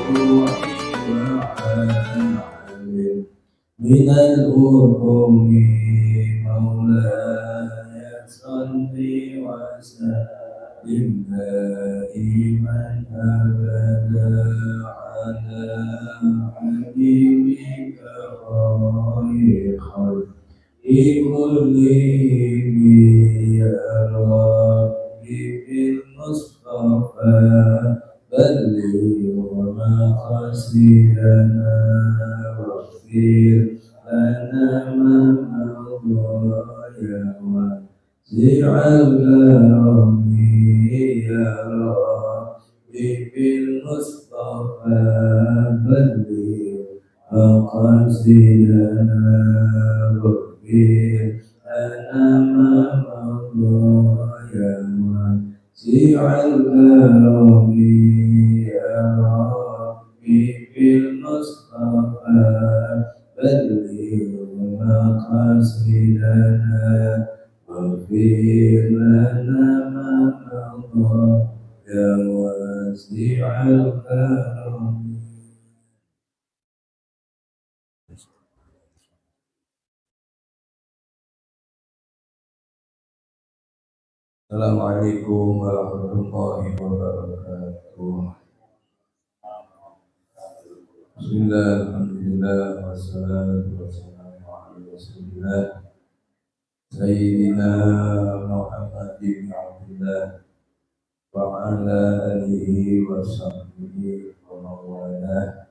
وعامل من الأمم مولاي صل وسلم دائما أبدا على حبيبك خير خلق كلهم يا ربي بالمصطفى بلغ مقاصدنا واغفر لنا ما مضى يا واسع الكرم يا ربي بالمصطفى بلغ مقاصدنا واغفر لنا ما مضى يا واسع الكرم يا ربي بالمصطفى بلغ مقاصدنا واغفر لنا ما مضى يا واسع الكرم. Assalamualaikum warahmatullahi wabarakatuh. Bismillah, alhamdulillah, wassalatu wassalamu ala rasulillah Sayyidina Muhammad bin Abdullah wa ala alihi wa sahbihi wa mawalah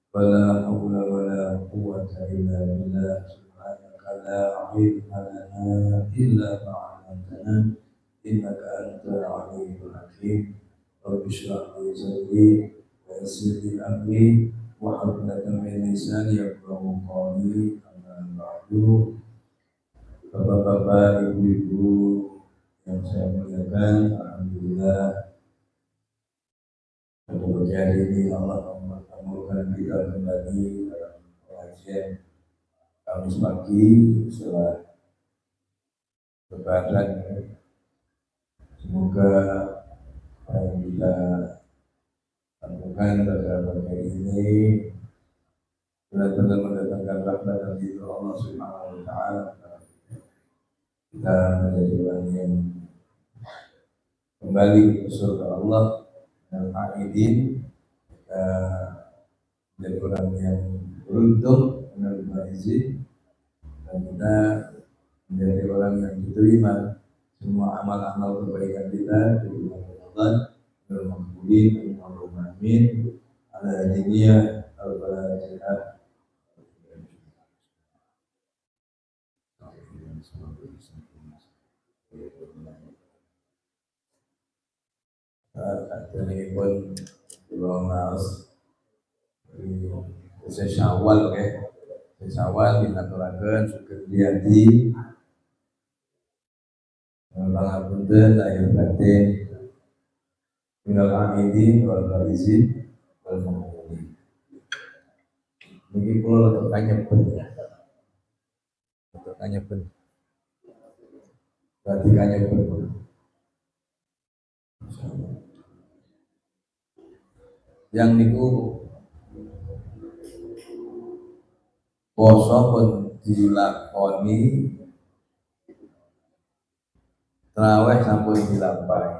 wa la hawla wa la quwwata illa billah subhanaka la ilma lana illa ma'alamtana innaka antal alimul hakim. Rabbi shrah li sadri wa yassir li amri wa hlul 'uqdatam min lisani yafqahu qawli. Amma ba'du. Bapak-bapak, ibu-ibu yang saya muliakan, alhamdulillah pada pagi hari ini Allah mempertemukan kita kembali dalam pengajian Kamis pagi setelah Lebaran. Semoga apa yang kita lakukan pada pagi ini benar-benar mendatangkan rahmat dan ridho Allah Subhanahu wa taala. Kita menjadi orang yang kembali ke surga Allah dan aidin. Kita menjadi orang yang beruntung menerima izin, dan kita menjadi orang yang diterima semua amal-amal kebaikan kita di bulan Ramadan. Alhamdulillah, Allahumma amin. Ala dunia al-fatihah. Ini pun belum maaf usia Syawal, Syawal dinaturakan syukur diadi pangapunten lahir batin minal aidin wal faizin wal mu'minin. Mungkin kalau letakkannya pun perhatikannya pun yang niku poso pun dilakoni, tarawih sampun dilampahi.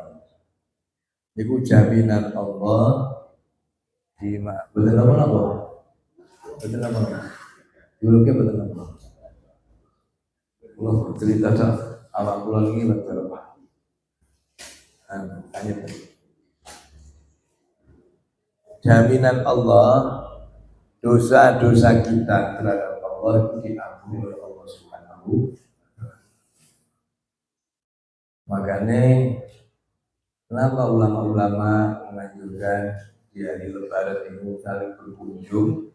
Niku jaminan Allah di betul apa? Betul apa? Dulu ke betul apa? Kalau cerita awak pulang ini betul apa? Hanya jaminan Allah, dosa-dosa kita terhadap Allah itu diampuni oleh Allah Subhanahu. Makanya kenapa ulama-ulama menganjurkan di hari Lebaran ini saling berkunjung.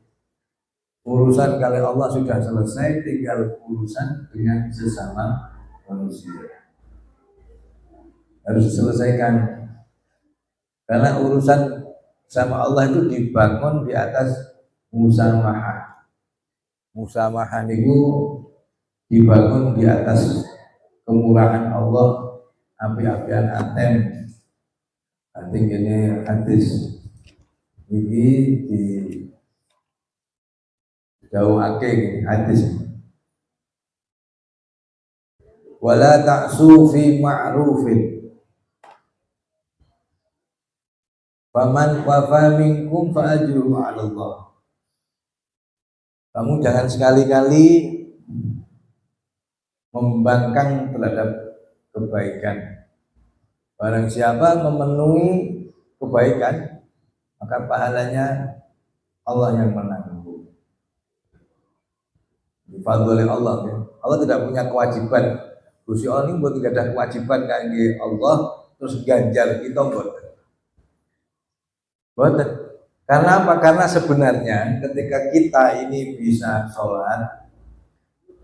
Urusan kali Allah sudah selesai, tinggal urusan dengan sesama manusia harus diselesaikan, karena urusan sama Allah itu dibangun di atas musamahah. Musamahah itu dibangun di atas kemurahan Allah, api-apian atem. Nanti ini hadis Iki di dawuhake hadis. Wala ta'su fi ma'rufin. Faman wafa minkum fa ajruhu 'ala Allah. Kamu jangan sekali-kali membangkang terhadap kebaikan. Barang siapa memenuhi kebaikan, maka pahalanya Allah yang menanggung. Difadli oleh Allah ya. Allah tidak punya kewajiban. Gusti Allah ini buat tidak ada kewajiban kangge Allah terus ganjar kita boten. Karena apa? Karena sebenarnya ketika kita ini bisa sholat,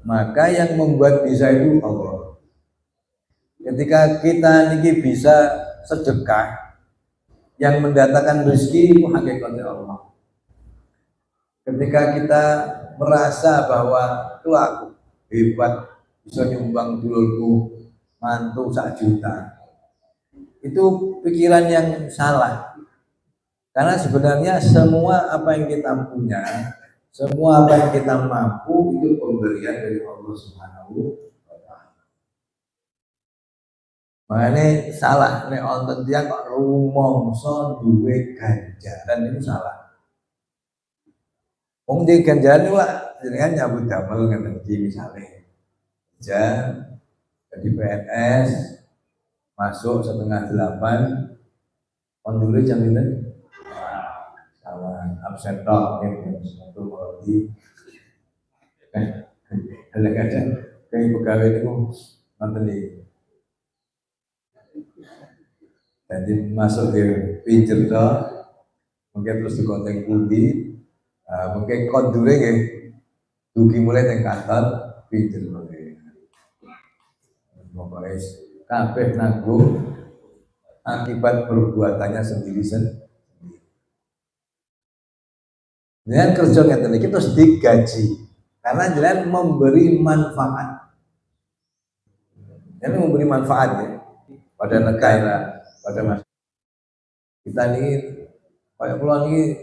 maka yang membuat bisa itu Allah. Ketika kita ini bisa sedekah, yang mendatangkan rezeki itu hakikatnya Allah. Ketika kita merasa bahwa itu aku hebat, bisa nyumbang dulurku mantu 1 juta, itu pikiran yang salah. Karena sebenarnya semua apa yang kita punya, semua apa yang kita mampu itu pemberian dari Allah Subhanahu wa Ta'ala. Makanya salah nek wonten tiyang kok rumangsa duwe ganjaran itu salah. Wong duwe ganjaran itu lah jenengan nyambut damel ngeten iki misale. Kerja jadi PNS masuk 7:30 kondure jam pinten? Absen tok yang satu melodi kadang-kadang kayak pegawai itu nonton di jadi masuk di pincer tok mungkin terus di konten pundi mungkin kondure ya dugi mulai dari kantor pincer mulai pokoknya kabeh nanggung akibat perbuatannya sendiri. Dengan kerja ngeten iki terus digaji karena jalan memberi manfaat. Jadi memberi manfaat ya pada negara, pada masyarakat. Kita ini kayak pulau ini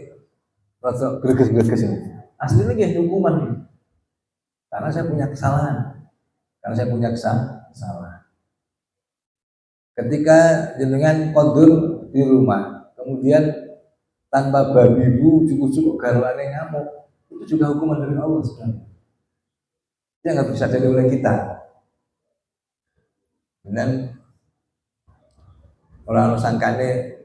rasa greges-greges ini. Aslinya nggih hukuman ini. Karena saya punya kesalahan. Karena saya punya kesalahan. Ketika jenengan kondur di rumah, kemudian tanpa babi bu cukup garwane ngamuk, itu juga hukuman dari Allah sebenarnya. Dia nggak bisa jadi oleh kita. Dan orang sangkane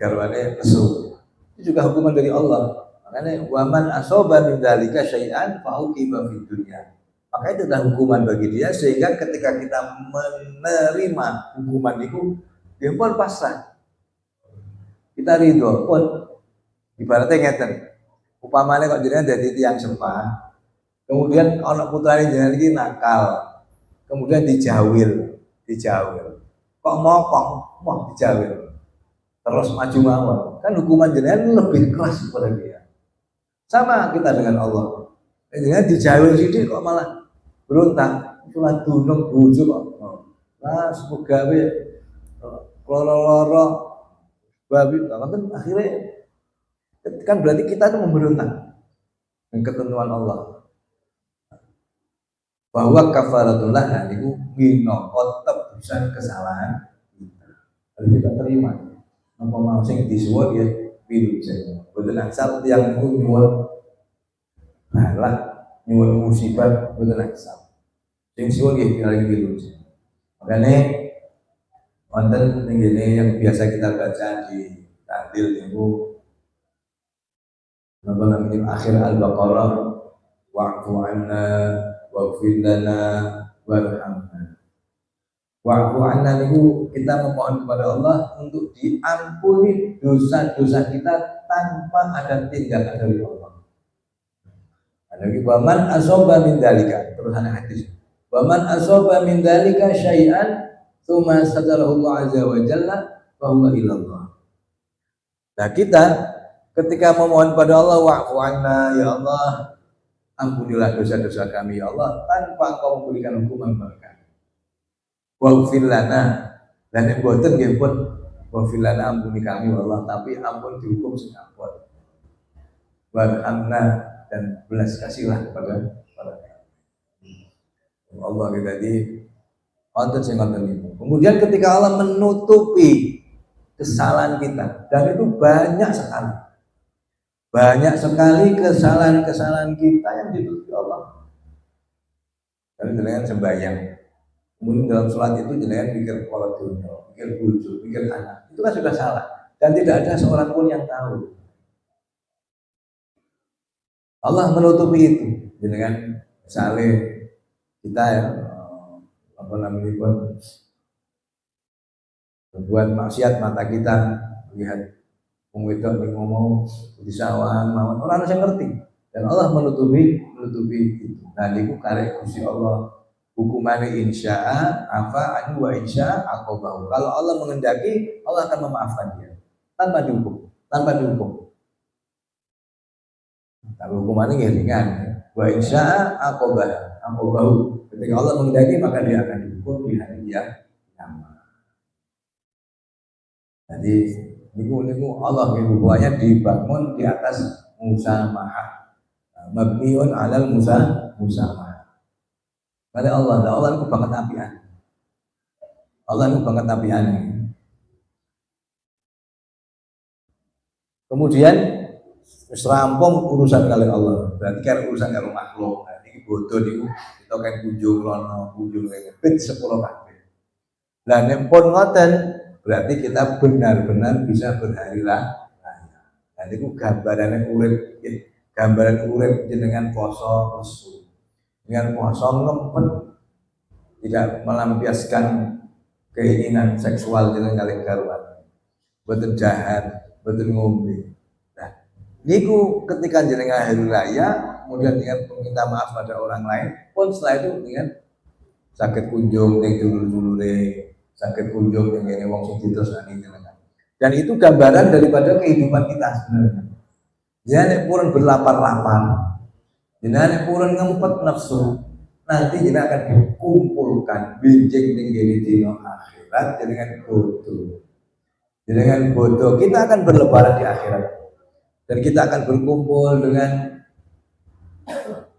garwane lesu, itu juga hukuman dari Allah. Makanya waman asoba min dzalika syai'an fa uqiba fid dunya. Maka itu adalah hukuman bagi dia sehingga ketika kita menerima hukuman itu, dia pun pasrah. Kita ridho pun ibaratnya ngeten. Upamane kok jenengan dadi tiyang sempah, kemudian anak putrane jenengan iki nakal, kemudian dijawil. Kok mokong, mau dijawil. Terus maju mawon. Kan hukuman jenengan lebih keras kepada dia. Sama kita dengan Allah. Jenengan dijawil sithik kok malah berontak. Itulah dunung bojo kok. Nah, sepegawe loro-loro babi, akhirnya kan berarti kita itu memberontak dengan ketentuan Allah. Bahwa kafaratullah itu minangka tebusan kesalahan kita. Kalau kita terima, apa mau sing disuwun ya pilu saja. Boten asal yang nyuwun balak, nyuwun musibah boten asal. Sing suwun nggih kali pilu. Makanya wonten ngene yang biasa kita baca di tahlil niku namanya akhir Al-Baqarah wa'fu 'anna waghfir lana warhamna. Wa'fu 'anna niku kita memohon kepada Allah untuk diampuni dosa-dosa kita tanpa ada tindakan dari Allah. Ada lagi waman asoba min dzalika, terus ada hadis. Waman asoba min dzalika syai'an tsumma satarahu Allah azza wa jalla fa huwa ilallah. Nah kita ketika memohon pada Allah wa'fu 'anna ya Allah ampunilah dosa-dosa kami ya Allah tanpa Engkau memberikan hukuman kepada kami. Waghfir lana dan boten nggih pun wafilana ampuni kami Allah, tapi ampun dihukum singapura warhamna dan belas kasihlah kepada Allah kita di wonten sing ngoten niku. Kemudian ketika Allah menutupi kesalahan kita, dan itu banyak sekali kesalahan kita yang ditutupi Allah. Dan jenengan sembahyang, kemudian dalam sholat itu jenengan pikir pola dunia, pikir bojo, pikir anak, itu kan sudah salah dan tidak ada seorang pun yang tahu. Allah menutupi itu jenengan misalnya kita ya berbuat maksiat, mata kita melihat wong wedok ning ngomong di sawah mawon ora ana sing ngerti, dan Allah menutupi itu. Nah niku karek Gusti Allah hukumane insya'a afa anhu wa insya'a aqabahu. Kalau Allah mengendaki, Allah akan memaafkan dia tanpa dihukum. Kalau hukumannya ringan, wa insya'a aqabahu. Ketika Allah mengendaki, maka dia akan dihukum di hari yang kiamat. Jadi niku Allah hubungannya dibangun di atas musamaha, mabniun alal musamaha. Kata Allah itu banget apian. Kemudian rampung urusan kali Allah, berarti kan urusan karo makhluk. Nah, ini bodoh niku kita kan kunjung ngebit 10 kabeh. Lah nek pun ngoten berarti kita benar-benar bisa berhari raya. Nah niku gambaran urip jenengan poso lesu. Dengan poso ngempet, tidak melampiaskan keinginan seksual jenengan kali karuan. Boten jahat, boten ngombe. Niku ketika jenengan hari raya, kemudian dengan meminta maaf pada orang lain, pun setelah itu dengan sakit kunjung yang dulur-dulure, sakit kunjung yang ngene wong sing ditersani jenengan. Dan itu gambaran daripada kehidupan kita sebenarnya. Jangan nek purun berlapar-lapar, jangan nek purun ngempet nafsu, nanti jenengan akan dikumpulkan benjing ning ngene dina akhirat dengan bodoh. Kita akan berlebaran di akhirat. Dan kita akan berkumpul dengan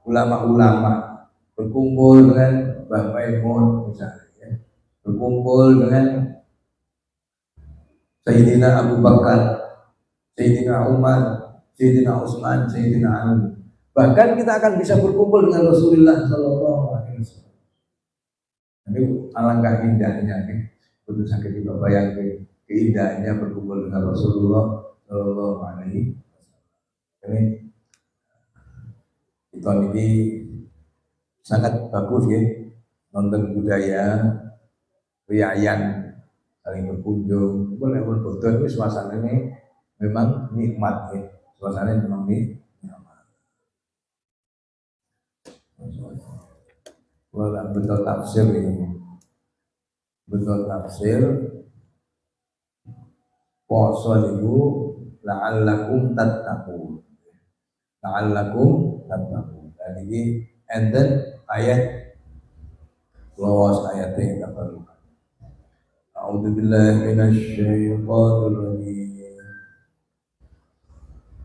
ulama-ulama, berkumpul dengan Mbah Maimun misalnya, ya. Berkumpul dengan Sayyidina Abu Bakar, Sayyidina Umar, Sayyidina Utsman, Sayyidina Ali. Bahkan kita akan bisa berkumpul dengan Rasulullah Sallallahu Alaihi Wasallam. Ini alangkah indahnya, betul sakit kita bayangkan keindahannya berkumpul dengan Rasulullah Sallallahu Alaihi Wasallam. Ini sangat bagus ya, nonton budaya, riayan, saling berkunjung, boleh betul ini suasana ini memang nikmat ya, suasana memang nikmat. Wala betul tafsir ini, poso itu la'allakum tattaqun. Dan ini enten ayat lawas ayat yang kita perlukan. A'udzu billahi minasy syaithanir rajim.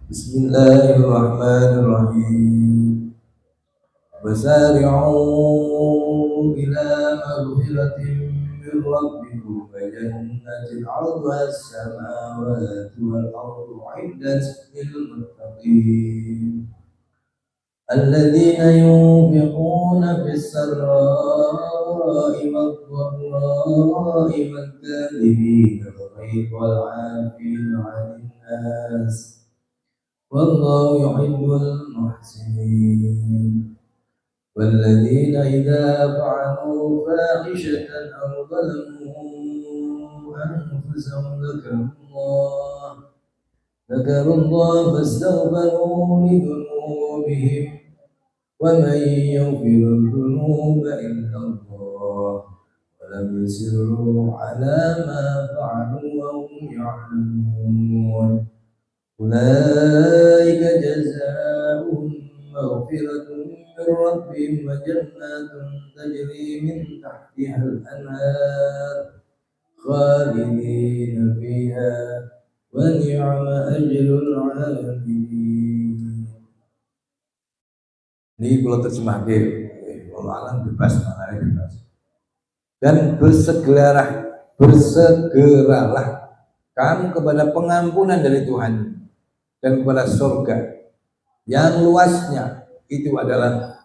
Bismillahirrahmanirrahim. Wasari'u ila maghfiratin min rabbikum wa jannatin 'arduha as-samawati wal ardu 'iddat lil muttaqin alladzina yunfiquna fis sarra'i wad dharra'i wal kadhibina wal 'afina 'anil nas wallahu yuhibbul muhsinin. والذين إذا فعلوا فاحشة أو ظلموا أنفسهم ذكروا الله فاستغفروا لذنوبهم ومن يغفر الذنوب إلا الله ولم يصروا على ما فعلوا وهم يعلمون أولئك جزاؤهم مغفرة من ربهم وجنات تجري من تحتها الأنهار خالدين فيها ونعم أجر العاملين. Ini kalau terjemahkan, Allah alam bebas, maknanya bebas. Dan bersegeralah kamu kepada pengampunan dari Tuhan dan kepada surga yang luasnya itu adalah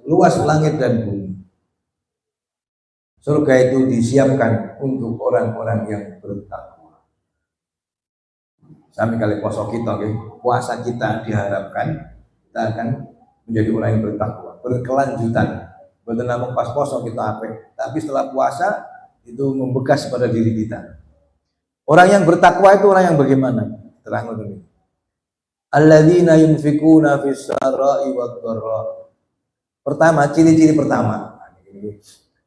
luas langit dan bumi. Surga itu disiapkan untuk orang-orang yang bertakwa. Sami kali poso kita, puasa kita diharapkan kita akan menjadi orang yang bertakwa, berkelanjutan. Bukan namun pas poso kita apa, tapi setelah puasa itu membekas pada diri kita. Orang yang bertakwa itu orang yang bagaimana? Terang dulu. Alladzina yunfikuna fis sarai wad dharra. Pertama, ciri-ciri pertama.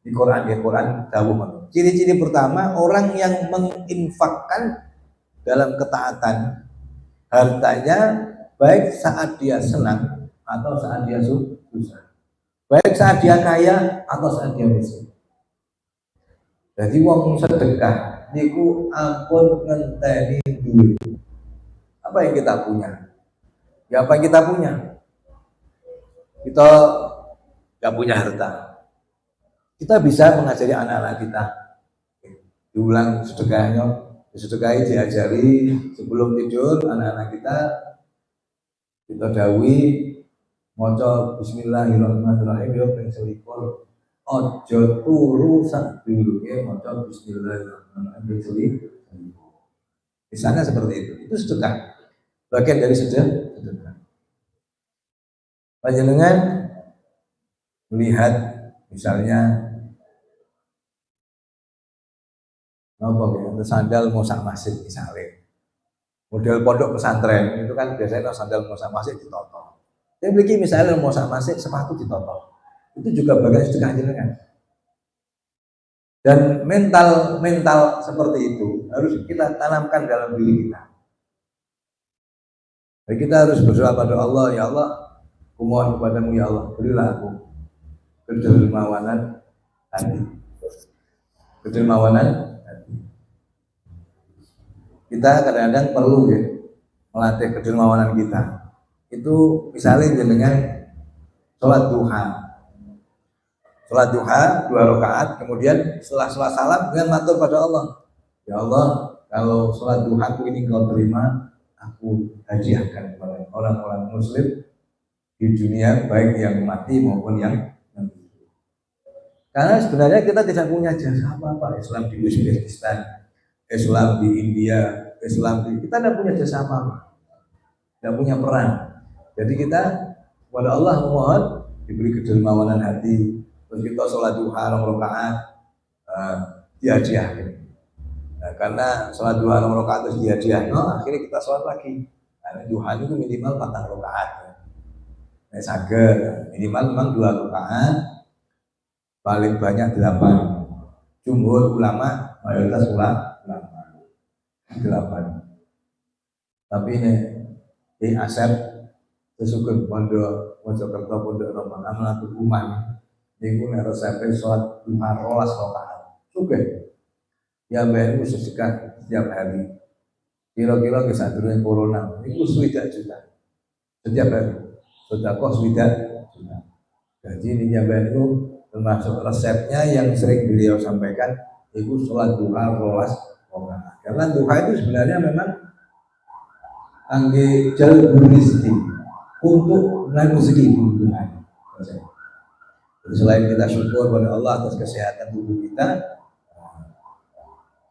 Di Quran dawuh. Ciri-ciri pertama, orang yang menginfakkan dalam ketaatan hartanya baik saat dia senang atau saat dia susah. Baik saat dia kaya atau saat dia miskin. Jadi wong sedekah niku ampun ngenteni duit. Apa yang kita punya? Ya apa yang kita punya? Kita nggak punya harta. Kita bisa mengajari anak-anak kita diulang sedekahnya, disedekahi, diajari sebelum tidur anak-anak kita dawi maca bismillahirrahmanirrahim yo ping 21. Aja turu sadurunge maca bismillahirrahmanirrahim ping 21. Misalnya seperti itu. Itu sedekah. Bagian dari sedekah. Panjenengan melihat misalnya sandal mosak masjid misalnya, model pondok pesantren itu kan biasanya sandal mosak masjid ditoto. Dia beli misalnya mosak masjid sepatu ditoto, itu juga bagian sedekah jenengan. Dan mental seperti itu harus kita tanamkan dalam diri kita. Jadi kita harus berdoa pada Allah, ya Allah, kumohon kepadamu ya Allah, berilah aku kedermawanan hati. Kedermawanan hati. Kita kadang-kadang perlu ya melatih kedermawanan kita. Itu misalnya dengan sholat duha. Sholat duha 2 rakaat, kemudian setelah sholat salam dengan matur pada Allah. Ya Allah, kalau sholat duha ini kau terima, aku hadiahkan kepada orang-orang muslim di dunia, baik yang mati maupun yang hidup. Karena sebenarnya kita tidak punya jasa apa-apa. Islam di Uzbekistan, Islam di India, Islam di kita tidak punya jasa apa-apa, tidak punya peran. Jadi kita kepada Allah memohon diberi kedermawanan hati. Terus kita sholat duha 2 rakaat dihadiahkan. Nah, karena sholat duha 2 rakaat terus dihadiahkan, akhirnya kita sholat lagi. Karena duha itu minimal 4 rakaat. Nah, sager minimal memang 2 rakaat, paling banyak 8. Jumhur ulama, mayoritas ulama 8. Tapi ini Asep sesuka pondok Mojokerto, pondok Rombang Amalatul Umar. Niku nek resepe sholat duha 12 rakaat. Sugih. Ya bayar sedekah setiap hari. Kira-kira ke sadurunge corona niku 1 juta. Setiap hari. Sedekah 1 juta. Jadi ini bayar itu termasuk resepnya yang sering beliau sampaikan itu sholat duha 12 rakaat. Karena duha itu sebenarnya memang angge jalur rezeki untuk menarik rezeki Tuhan. Selain kita syukur pada Allah atas kesehatan tubuh kita,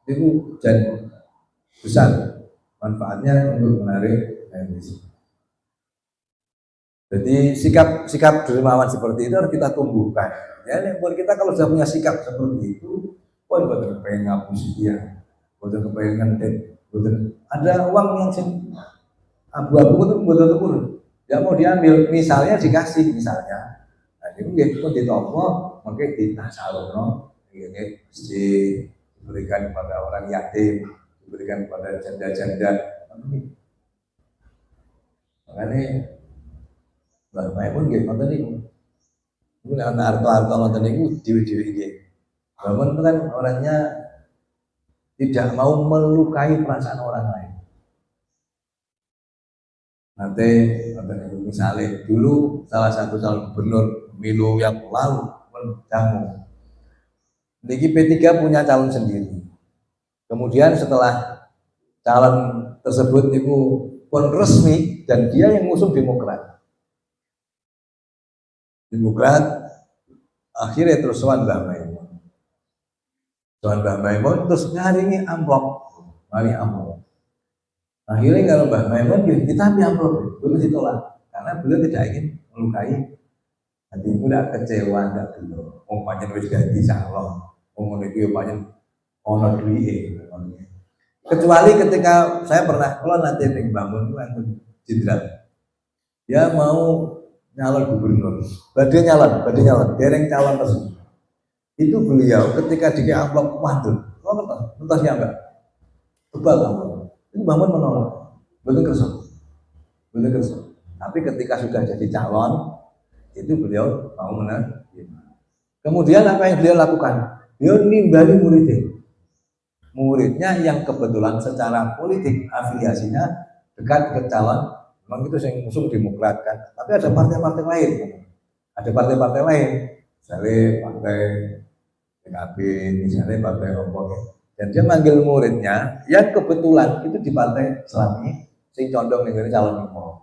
itu dan besar manfaatnya untuk menarik rezeki. Jadi sikap dermawan seperti itu harus kita tumbuhkan. Ya, buat kita kalau sudah punya sikap seperti itu, buat kepengen ngapus dia, buat kepengen ngendet, ada uang yang abu-abu itu buat turun, dia mau diambil, misalnya dikasih misalnya. Itu pun ditopo, mungkin ditasalono, ini diberikan kepada orang yatim, diberikan kepada janda-janda. Makanya Mbak Mai pun gitu, nonton itu. Mungkin anak harta nonton itu dewi-dewi gitu. Bangun itu kan orangnya tidak mau melukai perasaan orang lain. Nanti misalnya dulu salah satu calon gubernur pemilu yang lalu menjamu. Niki P3 punya calon sendiri. Kemudian setelah calon tersebut itu pun resmi dan dia yang ngusung Demokrat. Akhirnya terus Mbah Maimun. Mbah Maimun terus ngaringi amplop. Akhirnya kalau Mbah Maimun kita amplop, belum ditolak karena beliau tidak ingin melukai hati muda, kecewa enggak dulu. Pancen wis ganti calon. Ngono iki yo pancen ono duwike. Kecuali ketika saya pernah kalau nanti ning bangun itu jenderal. Dia mau nyalon gubernur. Badhe nyalon, dereng calon tersebut. Itu beliau ketika di amplop waduh, entas ya Mbak. Tebal amplop. Itu bangun menolak. Betul kerso. Tapi ketika sudah jadi calon, itu beliau mau menerima. Kemudian apa yang beliau lakukan? Beliau nimbali muridnya yang kebetulan secara politik afiliasinya dekat ke calon, memang itu yang musuh Demokrat kan. Tapi ada partai-partai lain, misalnya partai PKB, misalnya partai Rompok. Dan dia manggil muridnya yang kebetulan itu di partai Islami, sing condong dengan calon Rompok.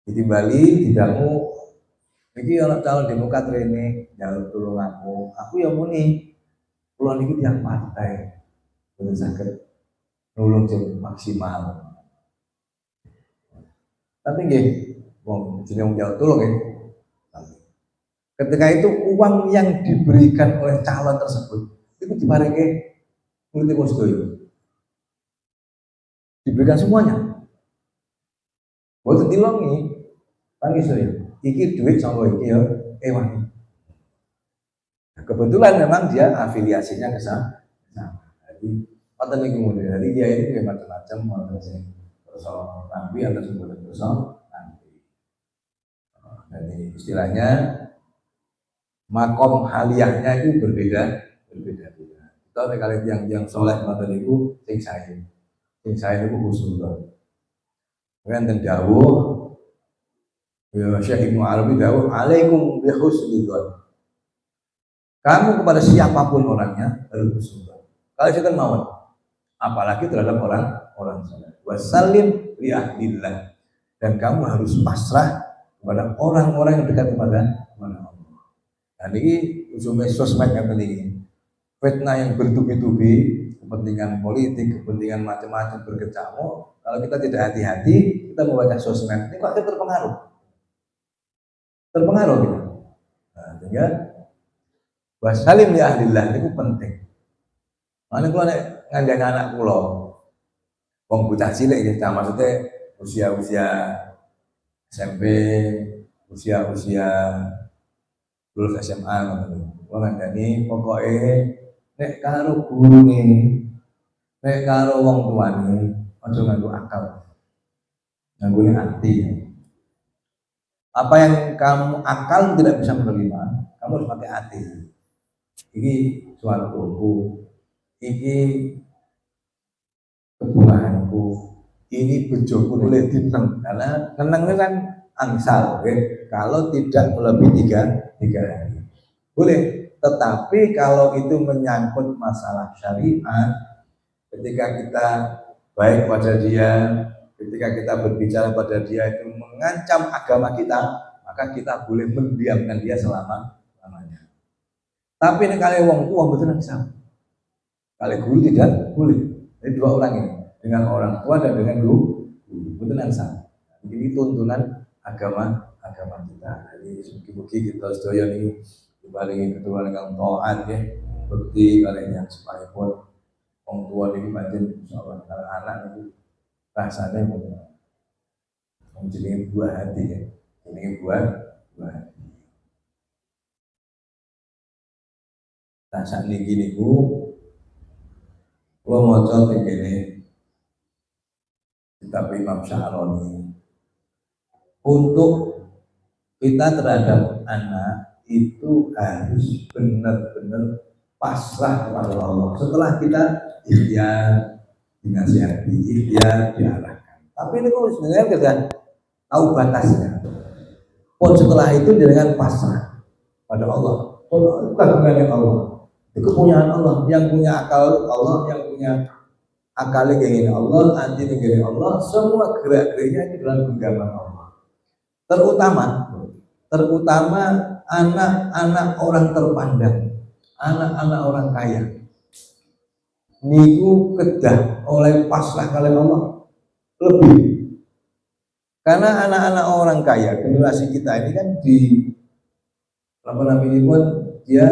Ditimbali, didamu. Iki ana calon Demokrat rene, njaluk tulung aku ya muni. Kula niki tiyang partai. Boten saged nulung sing maksimal. Tapi nggih, wong jeneng njaluk tulung ya. Ketika itu uang yang diberikan oleh calon tersebut itu diparingi murid Kostoyo. Diberikan semuanya. Boten dilongi. Tangis saya. Iki duit sama iki ya ewan. Kebetulan memang dia afiliasinya ke sana. Jadi patah nih kemudian. Jadi dia ini kayak macam-macam, ada yang persoalan nabi, ada sumber persoalan nabi. Jadi istilahnya makom haliyahnya itu berbeda. Kita kali yang soleh patah niku sing saya niku khusus. Kemudian terdawuh. Ya Syekh Ibnu Arabi dawuh alaikum bi husnul. Kamu kepada siapapun orangnya harus husnul. Kalau saya kan mau, apalagi terhadap orang saleh. Wasallim li ahlillah. Dan kamu harus pasrah kepada orang-orang yang dekat kepada Allah. Dan ini usul sosmed yang penting. Fitnah yang bertubi-tubi, kepentingan politik, kepentingan macam-macam berkecamuk. Kalau kita tidak hati-hati, kita membaca sosmed, ini pasti terpengaruh gitu. Nah, sehingga wasalim li ahlillah itu penting. Mana kula nek ngandani anak kula wong bocah cilik ya, maksudnya usia SMP, usia lulus SMA ngono. Kula ngandani pokoke nek karo gurune, nek karo wong tuane aja nganggo akal. Nganggo hati. Apa yang kamu akal tidak bisa menerima, kamu harus pakai hati. Ini suatu ini kebuahanku, ini bejoku boleh dineng, karena neneng itu kan angsal, okay? Kalau tidak melebihi tiga hari, boleh. Tetapi kalau itu menyangkut masalah syariat, ketika kita baik pada dia, ketika kita berbicara pada dia itu mengancam agama kita, maka kita boleh mendiamkan dia selamanya. Tapi ini kali wong tua betul sama. Kali guru tidak boleh. Jadi dua orang ini, dengan orang tua dan dengan guru betul sama. Ini tuntunan agama kita. Jadi mugi-mugi kita sedaya ini diparingi keturunan kang taat ya. Bukti kalian supaya pun wong tua ini pancen insyaallah kalau anak itu rasanya menjadi buah hati ya, ini buah hati. Nah saat ini gini kalau mau contoh begini, kitab Imam Sya'rani untuk kita terhadap anak itu harus benar-benar pasrah kepada Allah. Setelah kita ikhtiar dinasihati, ikhtiar diarahkan. Tapi ini kok sebenarnya kita tahu batasnya. Pun setelah itu dengan pasrah pada Allah. Bukan dengan Allah. Itu kepunyaan Allah. Yang punya akal Allah, yang punya akal ingin Allah, hati ingin Allah. Semua gerak-geriknya itu dalam genggaman Allah. Terutama anak-anak orang terpandang, anak-anak orang kaya. Niku kedah oleh pasrah kalian Allah lebih. Karena anak-anak orang kaya, generasi kita ini kan di apa namanya pun dia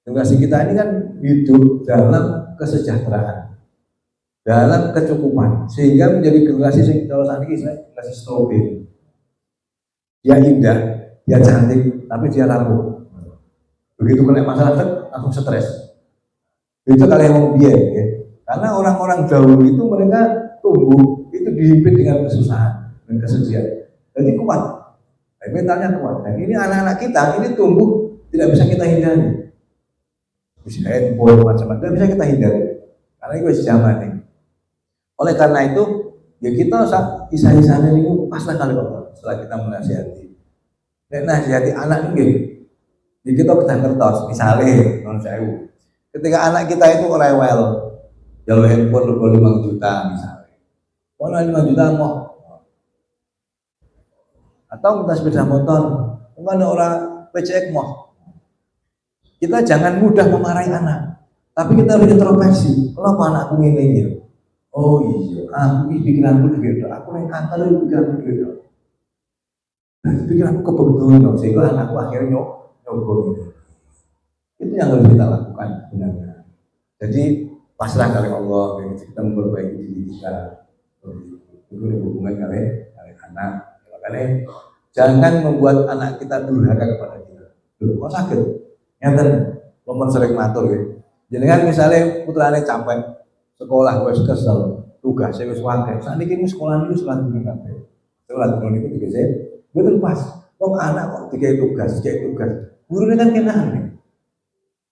generasi kita ini kan hidup dalam kesejahteraan, dalam kecukupan, sehingga menjadi generasi kalau saat ini generasi strawberry. Dia indah, dia cantik, tapi dia rapuh. Begitu kena masalah langsung stres. Itu kalian mau dia, ya. Karena orang-orang dahulu itu mereka tumbuh itu dihimpit dengan kesusahan dan kesedihan. Jadi kuat, mentalnya kuat. Dan ini anak-anak kita ini tumbuh tidak bisa kita hindari. Bisa handphone macam-macam tidak bisa kita hindari. Karena itu zaman ini. Oleh karena itu, ya kita kisah-kisahnya ini pasrah kali Allah. Setelah kita menasihati, nasihati anak ini, jadi kita bisa ngertos. Misalnya, ketika anak kita itu rewel, jalur handphone 5 juta misalnya, mau 5 juta mau, atau minta sepeda motor, bukan orang PCX mau. Kita jangan mudah memarahi anak, tapi kita harus introspeksi. Kenapa anakku ini? Oh iya, aku ini pikiranku begitu, aku yang kantor itu pikiranku begitu. Pikiranku kebetulan, sehingga anakku akhirnya nyogok. Itu yang harus kita lakukan sebenarnya. Jadi pasrah kali Allah, kita memperbaiki diri kita. Itu hubungan kali anak. Makanya jangan membuat anak kita durhaka kepada kita. Kok sakit? Nyata nomor sering matur ya. Jadi kan misalnya putrane capek sekolah wis kesel, tugasnya wis wakil. Saat ini sekolah itu sekolah dulu kabeh. Sekolah dulu itu dikasih, betul pas. Wong anak kok dikai tugas. Gurunya kan kenal nih.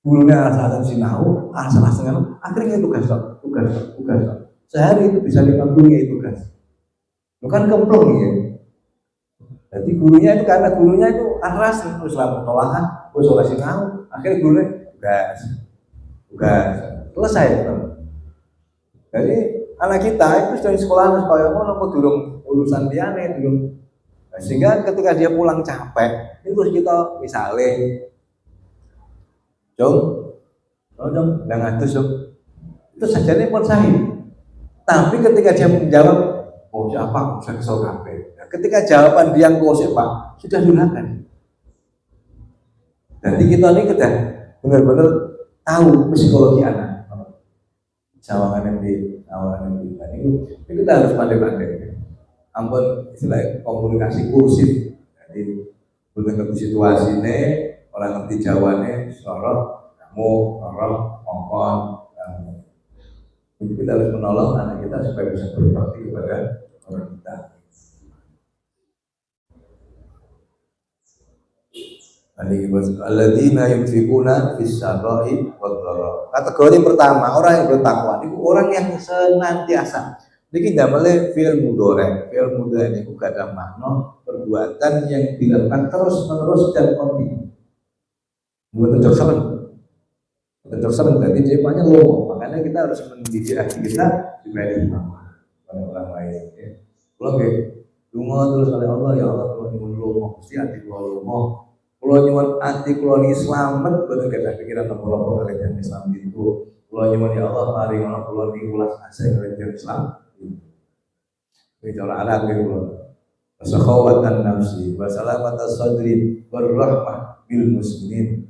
Gurunya alasan sinau, alasan akhirnya tugas. Sehari itu bisa 50 tugas. Bukan kemplung ya. Jadi gurunya itu karena gurunya itu aras terus lama tolahan, terus oleh sinau, akhirnya gurunya tugas. Selesai. Jadi anak kita itu dari sekolah supaya mau durung urusan diane durung. Sehingga ketika dia pulang capek, itu terus kita misalnya Jom, udah ngatus itu saja nih pun sahih. Tapi ketika dia menjawab, oh siapa? Saya kesel kabeh. Ketika jawaban dia ngosip Pak, sudah durhaka. Jadi kita ini kita benar-benar tahu psikologi anak. Sawangan yang itu kita harus pandai-pandai. Ampun istilah komunikasi kursif. Jadi berbagai situasi ini orang ngerti Jawane, sorot, kamu, sorot, ngomong. Jadi kita harus menolong anak kita supaya bisa berbakti kepada orang kita. Alladzina yunfiquna fis-sarra'i wad-dharra. Kategori pertama, orang yang bertakwa itu orang yang senantiasa. Niki damel fi'il mudhari. Fi'il mudhari niku gadah makna perbuatan yang dilakukan terus-menerus dan kontinu. Buat cocok serem, jadi dia banyak lomo. Makanya kita harus mendidik hati kita supaya dimana pada orang lain. Ya. Kalau rumah terus oleh Allah, ya Allah kalau nyuwun lomo, mesti hati kalau lomo. Kalau nyuwun hati kalau ini selamat, betul kita pikiran nopo kalian Islam itu. Kalau nyuwun ya Allah, mari ngono kalau ini ulas asa kalian Islam. Ini cara Arab gitu. Wasakhawatan nafsi, wasalamata sadri, warahmah bil muslimin.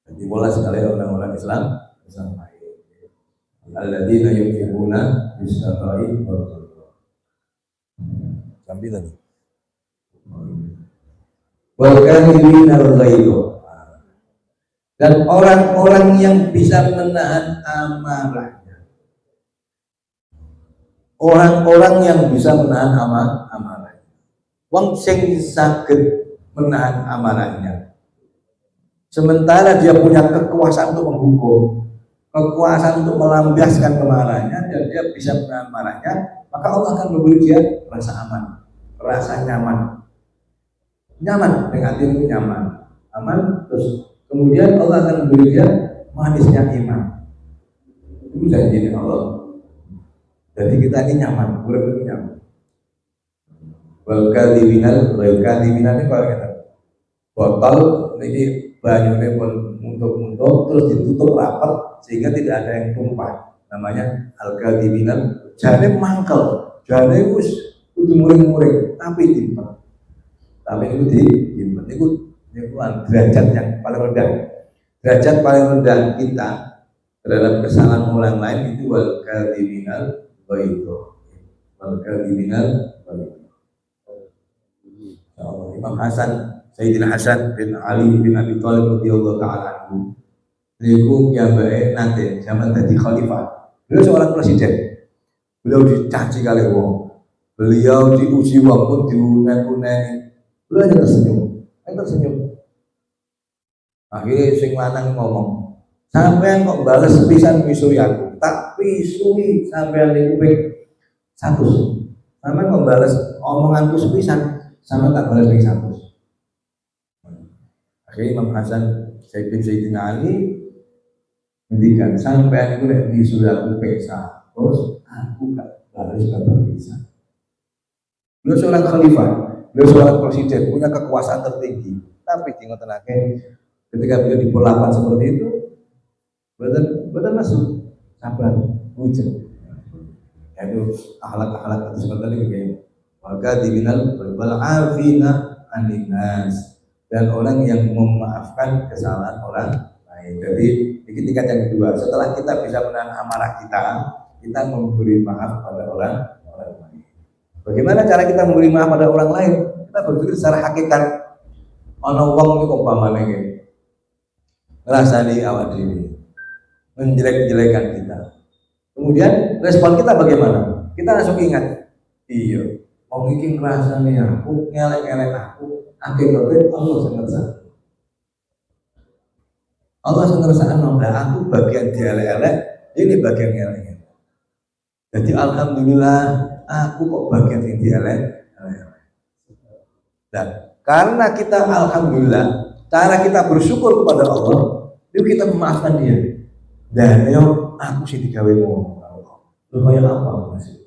Jadi mulai sekali orang-orang Islam lain. Alladzina yunfiquna bis-sarra'i wad-dharra. Sambil tadi. Wal kadhibina al-ghaidha. Dan orang-orang yang bisa menahan amarahnya. Orang-orang yang bisa menahan amarahnya. Wong sing saged menahan amarahnya. Sementara dia punya kekuasaan untuk menghukum, kekuasaan untuk melampiaskan kemarahannya, dan dia bisa menahan marahnya, maka Allah akan memberi dia rasa aman, rasa nyaman. Nyaman dengan hati itu nyaman, aman, terus kemudian Allah akan memberi dia manisnya iman. Itu janji Allah. Jadi kita ini nyaman, urip nyaman. Wal kadhiminal ini kalau kita botol ini banyune pun muntuk-muntuk terus ditutup rapat sehingga tidak ada yang tumpah. Namanya al kadhiminal. Jane mangkel, jane wis kudu muring-muring tapi timpang. Tapi itu diimpan. Itu derajat yang paling rendah. Derajat paling rendah kita terhadap kesalahan orang lain itu wal kadhiminal ghaiz. Wal kadhiminal ghaiz. Imam Hasan, Sayyidina Hasan bin Ali bin Abi Thalib radhiyallahu taala anhu. Niku piyambake nate zaman dadi khalifah. Beliau seorang presiden. Beliau dicaci kali wong. Beliau diuji wong pun diunen-uneni. Beliau hanya tersenyum. Akhirnya sing lanang ngomong, sampean kok balas pisan misui aku, tak pisui sampean ning kuping 100. Sampean kok balas omonganku sepisan, sampean tak balas ping 100. Akhirnya Imam Hasan Sayyidina Ali ngendikan, sampean iku nek misui aku ping 100, aku gak balas kabar pisan. Beliau seorang khalifah, beliau seorang presiden, punya kekuasaan tertinggi. Tapi ngotenake ketika beliau diperlakukan seperti itu, betul masuk sabar, wujud. Itu akhlak-akhlak itu seperti itu kayak maka diminal bal afina aninas, dan orang yang memaafkan kesalahan orang lain. Jadi di tingkat yang kedua, setelah kita bisa menahan amarah kita memberi maaf pada orang lain. Bagaimana cara kita memberi maaf pada orang lain? Kita berpikir secara hakikat. Ana wong iki umpamane iki ngrasani awak dhewe, menjelek-jelekan kita. Kemudian respon kita bagaimana? Kita langsung ingat, iya, wong iki ngrasani aku, ngelek-ngelek aku, akhirnya Allah sing ngersakno. Allah sing ngersakno, aku bagian dielek-elek, ini bagian ngelek. Jadi alhamdulillah aku kok bagian yang dielek. Dan karena kita alhamdulillah, cara kita bersyukur kepada Allah, itu kita memaafkan dia. Dan yo aku sih digawe ngono. Lumayan apa masih?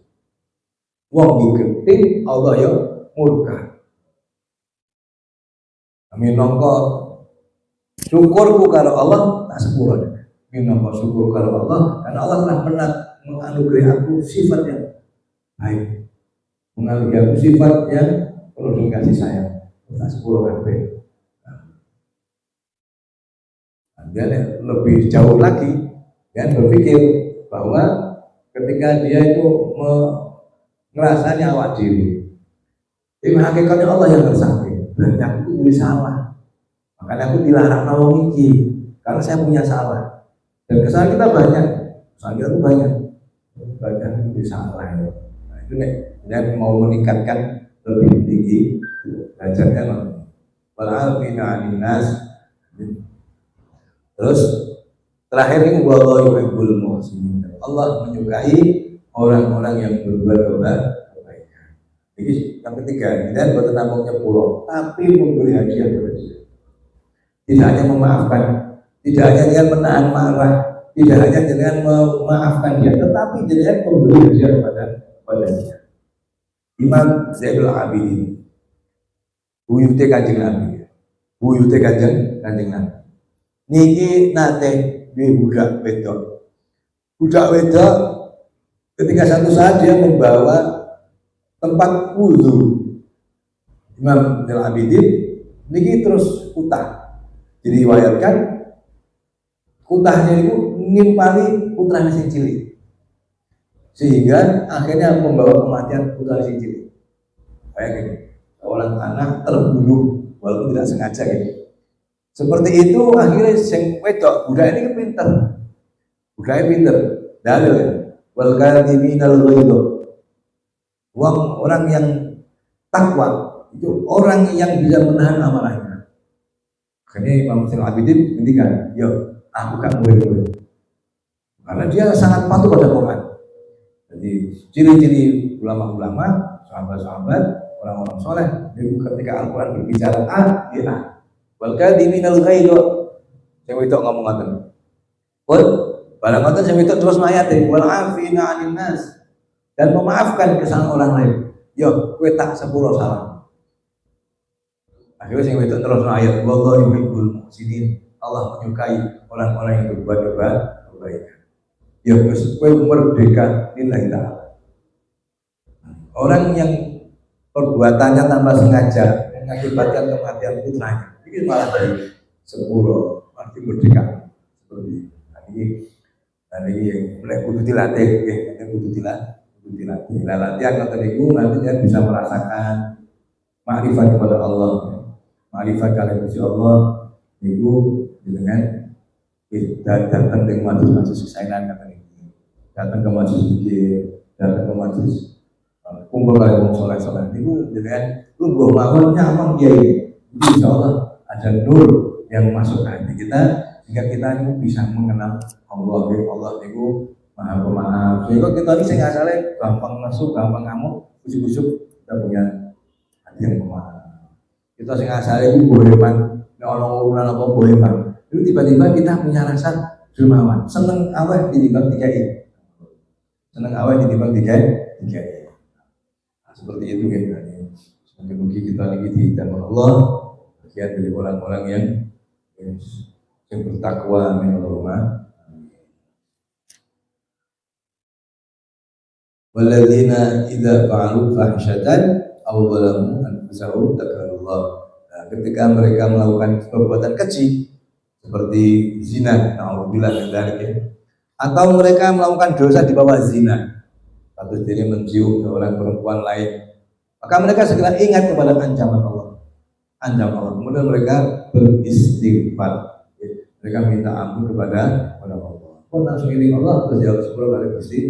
Wong digeting Allah yo murka. Minangka syukurku karo Allah tak sepuro. Minangka syukur karo Allah karena Allah telah pernah menganugerahi aku sifat yang baik. Menganugerahi aku sifat yang penuh kasih sayang. Tak sepuro kabeh. Dia lebih jauh lagi dan berpikir bahwa ketika dia itu ngerasanya awak diri, ini hakikatnya Allah yang tersakit. Berarti aku itu salah, makanya aku dilarang nolong iki karena saya punya salah. Dan kesalahan kita banyak, kesalahan kita banyak itu salah. Nah, itu nek mau meningkatkan lebih tinggi derajatnya. Wal'afina 'anil nas. Terus terakhir ini wallahu yuhibbul muhsinin. Allah menyukai orang-orang yang berbuat kebaikan. Jadi yang ketiga, dan buat nampaknya pulau, tapi memberi hadiah kepada dia. Tidak hanya memaafkan, tidak hanya dengan menahan marah, tidak hanya dengan memaafkan dia, tetapi dengan memberi hadiah kepada dia. Imam Zainul Abidin, buyute Kanjeng Nabi, niki nate duwe budak wedok. Budak wedok ketika satu saat dia membawa tempat wudhu Imam Zainul Abidin, niki terus kutah. Jadi diwayatkan kutahnya itu nimpali putranya sing cilik, sehingga akhirnya membawa kematian putra sing cilik. Kayak gini, seorang anak terbunuh walaupun tidak sengaja gitu. Seperti itu akhirnya sing wedok budak ini pinter. Budaknya pinter. Dalil ya. Wal kadhiminal ghaidh. Orang yang takwa itu orang yang bisa menahan amarahnya. Akhirnya Imam Zainul Abidin ngendikan, yo aku gak boleh, karena dia sangat patuh pada Quran. Jadi ciri-ciri ulama-ulama, sahabat-sahabat, orang-orang soleh, ketika Al-Quran berbicara ya wal kadhiminal ghaidh, sing wedok ngomong ngoten. Pun barang ngoten sing wedok terus mayate wal afina 'anil nas, dan memaafkan kesalahan orang lain. Yo kowe tak sepuro salah. Akhirnya sing wedok terus ayat wallahu yuhibbul muhsinin. Allah menyukai orang-orang yang berbuat kebaikan. Ya wis kowe merdeka lillahi ta'ala. Orang yang perbuatannya tanpa sengaja mengakibatkan kematian putranya, ini malah dari sepuro, arti merdeka seperti ini yang mulai kudu dilatih, kudu dilatih. Nah, latihan kata niku nanti dia bisa merasakan makrifat kepada Allah, makrifat kalian Gusti Allah niku dengan datang ke majelis kesainan kata niku, datang ke majelis zikir, datang ke majelis kumpul kalian wong soleh niku dengan lungguh mawon nyaman kiai. Insya Allah ada nur yang masuk ke hati kita sehingga kita itu bisa mengenal Allah. Allah niku Maha Pemaaf. Sehingga kita ini sehingga asalnya gampang masuk, gampang ngamuk, ujuk-ujuk kita punya hati yang pemaaf. Kita sehingga asalnya itu boheman, orang urunan apa boheman. Itu tiba-tiba kita punya rasa dermawan, seneng awet ditimbang dikai, seneng awet ditimbang dikai. Nah, seperti itu ya. Semoga kita lagi dihidupkan Allah, bagian dari orang-orang yang bertakwa minallah. Walladzina idza fa'alu fahsyatan aw zalamu anfusahum dzakarullah. Nah, ketika mereka melakukan perbuatan keji seperti zina, na'udzubillah min dzalik, atau mereka melakukan dosa di bawah zina, atau diri mencium seorang perempuan lain, maka mereka segera ingat kepada ancaman Allah. Kemudian mereka beristighfar, mereka minta ampun kepada Allah. Pun langsung ini Allah terjawab 10 kali Gusti.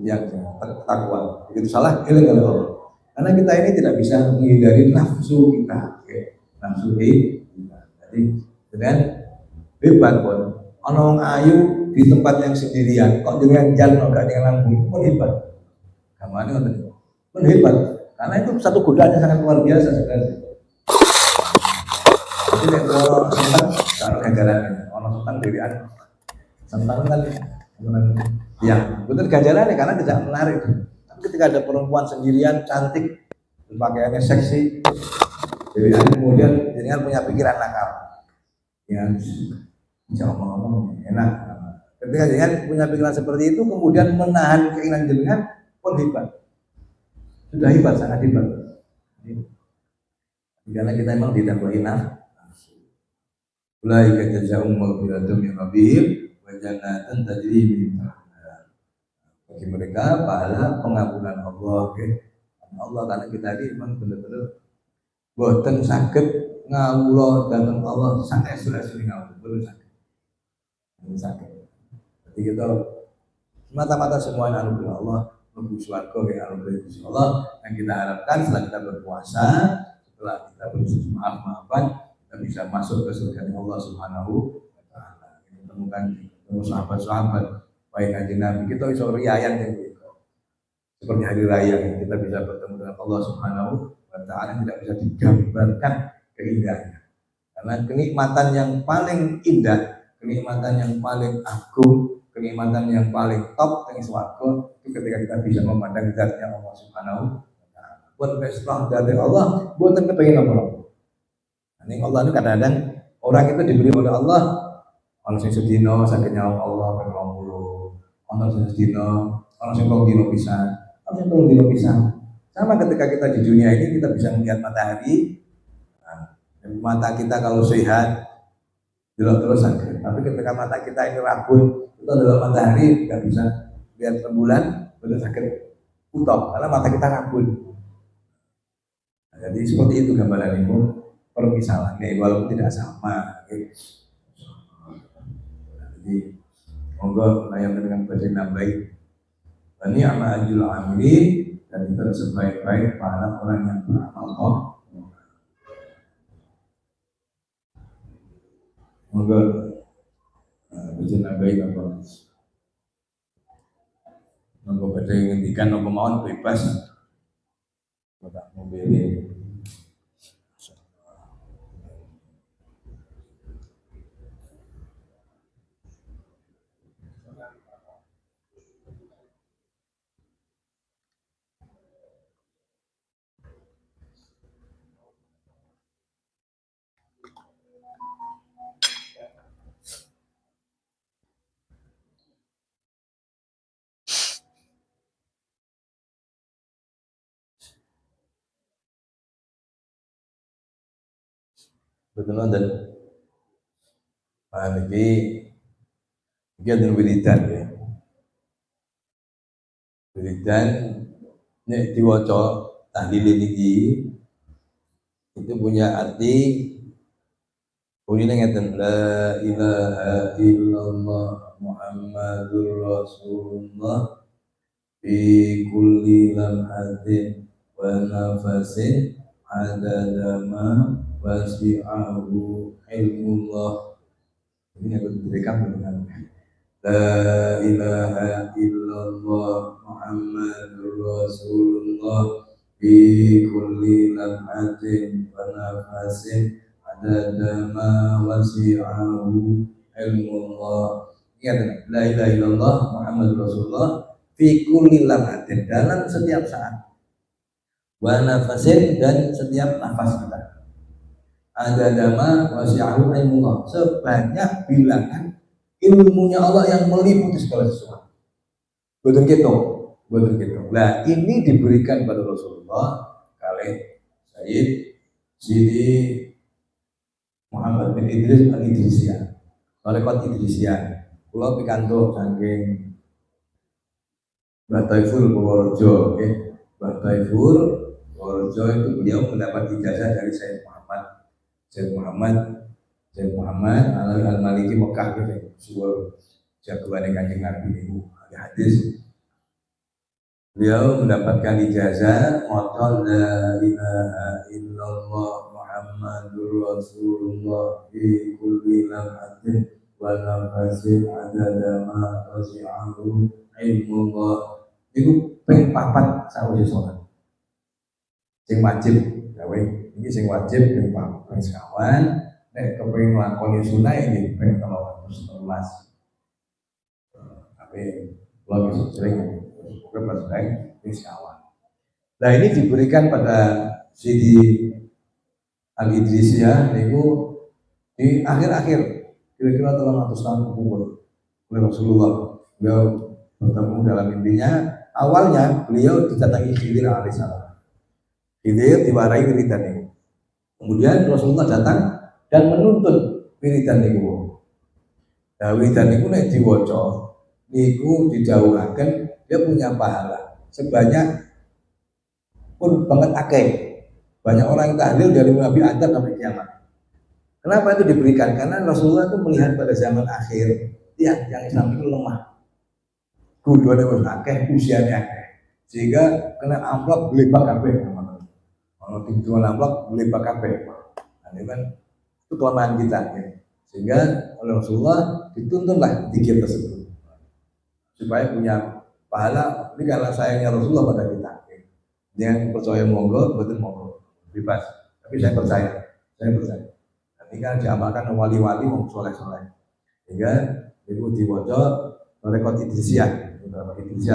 Yang takwa, begitu salah ilang oleh Allah. Karena kita ini tidak bisa menghindari nafsu kita, nafsu kita. Jadi dengan hebat pun, orang ayu di tempat yang sendirian, kok dengan jalan gak dengan lampu, pun hebat. Gamanya pun hebat, karena itu satu godaannya sangat luar biasa sebenarnya. Jadi kalau senang, kalau ganjarannya, orang senang dirian, senang kan. Ya, betul ganjarannya karena tidak menarik. Tapi ketika ada perempuan sendirian cantik, berpakaiannya seksi, jadi kemudian jangan punya pikiran nakal. Ya, jangan ngomong enak. Ketika jangan punya pikiran seperti itu, kemudian menahan keinginan jenengan pun hebat. Sudah hebat, sangat hebat. Karena kita memang didakwahi nafsu. Ulaika jazaa'uhum maghfiratun min rabbihim wa jannatun tajri min tahtiha. Bagi mereka pahala pengampunan Allah, Allah, karena kita ini memang benar-benar boten saged ngawula dhateng Allah sak esuk-esuk ngawula, boten saged. Jadi kita mata-mata semua anugerah Allah, menuju swarga ya anugerah Allah yang kita harapkan setelah kita berpuasa, setelah kita bermaaf-maafan, kita bisa masuk ke surga Allah Subhanahu wa taala. Kita ketemu sahabat-sahabat baik kanjeng Nabi, kita iso riayan yang seperti hari raya kita bisa bertemu dengan Allah Subhanahu wa taala, tidak bisa digambarkan keindahannya. Karena kenikmatan yang paling indah, kenikmatan yang paling agung, kenikmatan yang paling top yang swarga itu ketika kita bisa memandang zatnya Allah Subhanahu wa taala. Buat setelah dari Allah, buatan kepengen apa? Ini Allah itu kadang-kadang orang itu diberi oleh Allah, orang sing sedina saged nyawa Allah ping 20, orang sing sedina, orang sing 2 dina pisan, orang sing 3 dina pisan. Sama ketika kita di dunia ini kita bisa melihat matahari. Nah, mata kita kalau sehat jelas terus sakit. Tapi ketika mata kita ini rabun, itu adalah matahari nggak bisa lihat rembulan, betul sakit utuh karena mata kita rabun. Nah, jadi seperti itu gambaran itu permisalannya, walaupun tidak sama. Jadi monggo layan dengan bahasa nambahi. Ini amal ajul amilin, dan itu sebaik-baik para orang yang beramal Moga bisa nambahin apa? Moga pada ngendikan apa mawon bebas. Bapak mobil. Betul dan ini dia ada wiridan ya. Wiridan nek diwaca tahlil niki itu punya arti bunyinya ngeten la ilaha illallah Muhammadur Rasulullah fi kulli lamhatin wa nafasin adada ma wasi'ahu ilmullah. Ini harus direkam dengan La ilaha illallah Muhammadur Rasulullah fi kulli lamhatin wa nafasin adada ma wasi'ahu ilmullah. Ingat, la ilaha illallah Muhammadur Rasulullah fi kulli lamhatin, dalam setiap saat, wa nafasin, dan setiap nafas kita. Adada ma wasi'ahu ilmullah, sebanyak bilangan ilmunya Allah yang meliputi segala sesuatu. Betul gitu, betul gitu. Nah ini diberikan pada Rasulullah oleh Sayyid Sidi Muhammad bin Idris al-Idrisiyah, Tarekat Idrisiyah. Kalau pikantuk saking Mbah Taifur Purworejo, Mbah Taifur Purworejo itu beliau mendapat ijazah dari Sayyid Muhammad Al-Maliki Mekah gitu. Sebuah jagoan Kanjeng Nabi itu hadis. Beliau mendapatkan ijazah maca la ilaha illallah Muhammadur Rasulullah fi kulli lamhatin wa nafasin adada ma wasi'ahu ilmullah. Iku ping 4 sawise salat. Sing wajib gawe iki sing wajib ping 4 ping sekawan. Nek kepengin nglakoni sunah ini ping 313. Tapi kalau bisa sering bukan pas baik ping sekawan. Nah ini diberikan pada Sidi Al-Idrisiyah itu di akhir-akhir kira-kira 300 tahun kemudian oleh Rasulullah. Beliau bertemu dalam mimpinya. Awalnya beliau didatangi Khidir alaihissalam. Khidir diwarai wiridan itu. Kemudian Rasulullah datang dan menuntun wiridan itu. Nah wiridan itu nek diwaca niku didhawuhaken dia punya pahala sebanyak pun banget akeh. Banyak orang yang tahlil dari Nabi Adam sampai kiamat. Kenapa itu diberikan? Karena Rasulullah itu melihat pada zaman akhir yang Islam itu lemah. Kudune wis akeh, usiane akeh. Sehingga kena amplop blebak kabeh. Kalau tinggal amplop blebak kabeh. Nah, ini kan itu kelemahan kita ya. Sehingga oleh Rasulullah dituntunlah zikir tersebut. Supaya punya pahala. Ini karena sayangnya Rasulullah pada kita. Yang percaya monggo, betul monggo, bebas. Tapi saya percaya. Ini kan diamalkan wali-wali wong soleh-soleh. Sehingga itu diwaca Tarekat Idrisiyah,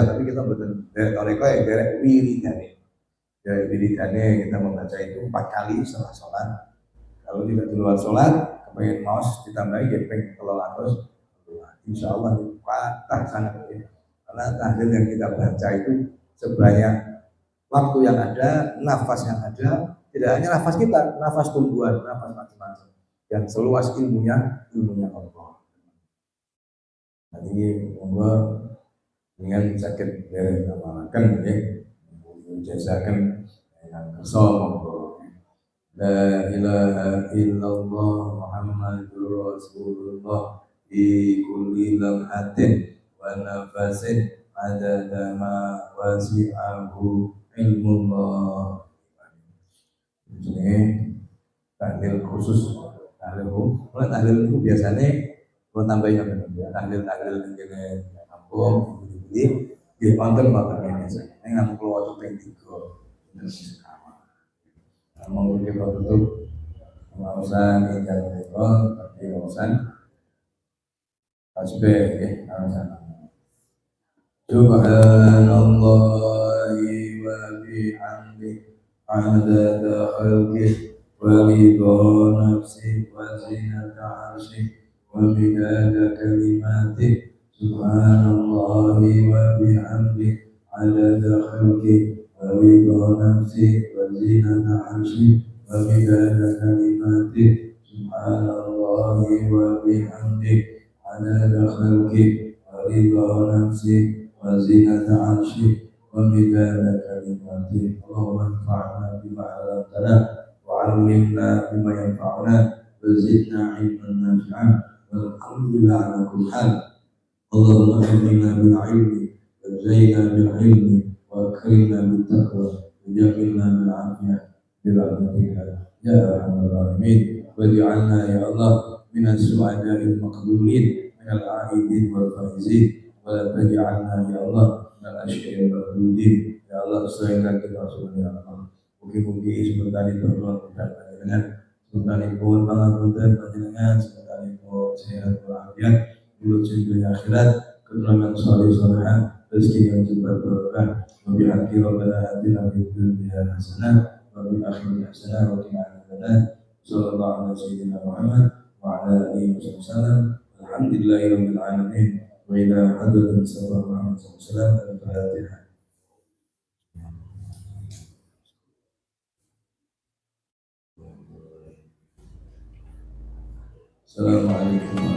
tapi kita betul tarekat yang derek wiridane. Dari wiridane kita membaca itu 4 kali setelah sholat. Kalau tidak di luar sholat, kepengen maus ditambahi ya pengen kalau atas. Insya Allah patah sangat ya. Karena tahlil yang kita baca itu sebanyak waktu yang ada, nafas yang ada, tidak hanya nafas kita, nafas tumbuhan, nafas macam-macam. Yang seluas ilmunya Allah. Nah, ini monggo dengan sakit dari amalkan ya, menjazakan yang kerso monggo. La ilaha illallah Muhammadur Rasulullah di kulli lamhatin wa nafasin adada ma wasi'ahu ilmullah. Ini tahlil khusus tahlil. Kalau tahlil itu biasanya kalau tambahnya benar ya tahlil yang kena kampung di di konten bakal ini saya. Ini nggak mau keluar tuh tiga. Mau kita tutup pengawasan hingga rekor tapi pengawasan tasbih ya pengawasan. Subhanallahi wa bihamdihi adada khalqihi ورضا نفسي وزنة عرشي ومداد كلماتي سبحان الله وبحمده عدد خلقي ورضا نفسي وزنة عرشي ومداد كلماتي سبحان الله وبحمده عدد خلقي ورضا نفسي وزنة عرشي ومداد كلماتي اللهم انفعنا بما علمتنا وعلمنا بما ينفعنا وزدنا علما نافعا والحمد لله على كل حال اللهم اكرمنا بالعلم وزينا بالعلم واكرمنا بالتقوى وجملنا بالعافيه برحمتك يا ارحم الراحمين واجعلنا يا الله من السعداء المقبولين من العائدين والفائزين ولا تجعلنا يا الله من الاشقياء المردودين يا الله selain kita ya Allah. Mugi-mugi sebentar itu dengan sebentar itu pangapunten panjenengan sebentar itu sehat walafiat mulut dunia akhirat keturunan saleh salehah rezeki yang cepat barokah wa bi haqqi rabbana atina fid dunya hasanah wa fil akhirati hasanah wa qina adzabannar sallallahu alaihi sayyidina Muhammad wa ala alihi wasallam alhamdulillahi rabbil alamin wa ila hadratin Mustafa Muhammad sallallahu alaihi wasallam al-Fatihah. Assalamualaikum